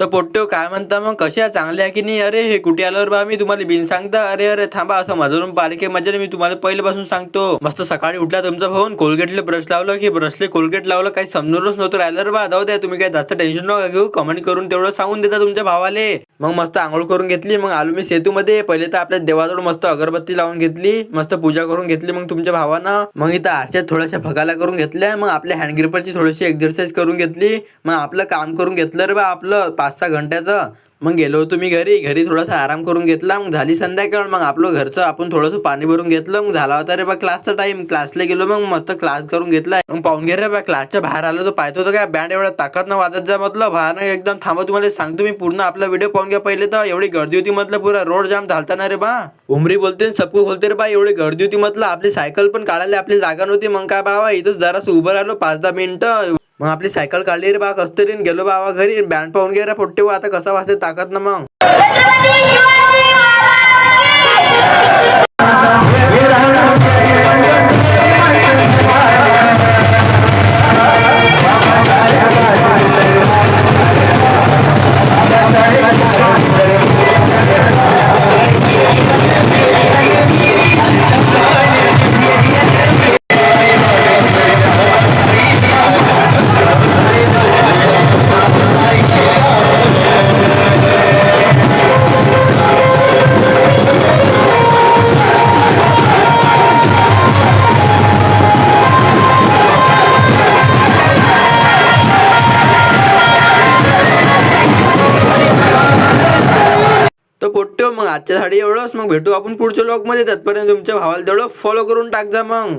तर पोट्ट्यो काय म्हणता मग, कशा आहे, चांगले आहे की नाही? अरे हे कुठे आल्यावर बा मी तुम्हाला बिन सांगता, अरे अरे थांबा, असं माझं बारीक मजा मी तुम्हाला पहिल्यापासून सांगतो. मस्त सकाळी उठला तुमचा भाऊन कोलगेटले ब्रश लावलं की ब्रशले कोलगेट लावलं, काही समजूनच नव्हतं राहिलं रे बा. जाऊ द्या, तुम्ही काही जास्त टेन्शन नका घेऊ, कमेंट करून तेवढं सांगून देता तुमच्या भावाले. मग मस्त आंघोळ करून घेतली, मग आलो मी सेतूमध्ये. पहिले तर आपल्या देवाजवळ मस्त अगरबत्ती लावून घेतली, मस्त पूजा करून घेतली मग तुमच्या भावानं. मग इथं आरशात थोड्याशा भगाला करून घेतल्या, मग आपल्या हँडग्रिपरची थोडीशी एक्सरसाइज करून घेतली. मग आपलं काम करून घेतलं रे बा आपलं 5-6 घंट्याचं. मग गेलो होतो मी घरी थोडासा आराम करून घेतला. मग झाली संध्याकाळ, मग आपलं घरचं आपण थोडंसं पाणी भरून घेतलं. मग झाला होता रे बा क्लासचा टाइम, क्लासला गेलो, मग मस्त क्लास करून घेतला. मग पाहून घे रे बा, क्लासच्या बाहेर आलो तर पाहतो तर काय बँड एवढा ताकद न वाजत जा म्हटलं बाहेर एकदम. थांबा तुम्हाला सांगतो मी, पूर्ण आपला व्हिडिओ पाहून घ्या पहिले. तर एवढी गर्दी होती म्हटलं, पुरा रोड जाम झालता ना रे बा. उमरी बोलते सबको बोलते रे बा, एवढी गर्दी होती म्हटलं. आपली सायकल पण काढायला आपली जागा नव्हती. मग काय बाबा इथंच जरासं उभं राहिलो 5-10 मिनिटं. मग आपली सायकल काढली रे बा कस्तरी, गेलो बाबा घरी. बँड पाहून घे रे पोट्टे, आता कसा वाजते ताकद ना मग. तर पोट्ट्यो मग आजच्यासाठी एवढंच. मग भेटू आपण पुढच्या व्लॉग मध्ये. त्यातपर्यंत तुमच्या भावाला तेवढं फॉलो करून टाक जा मग.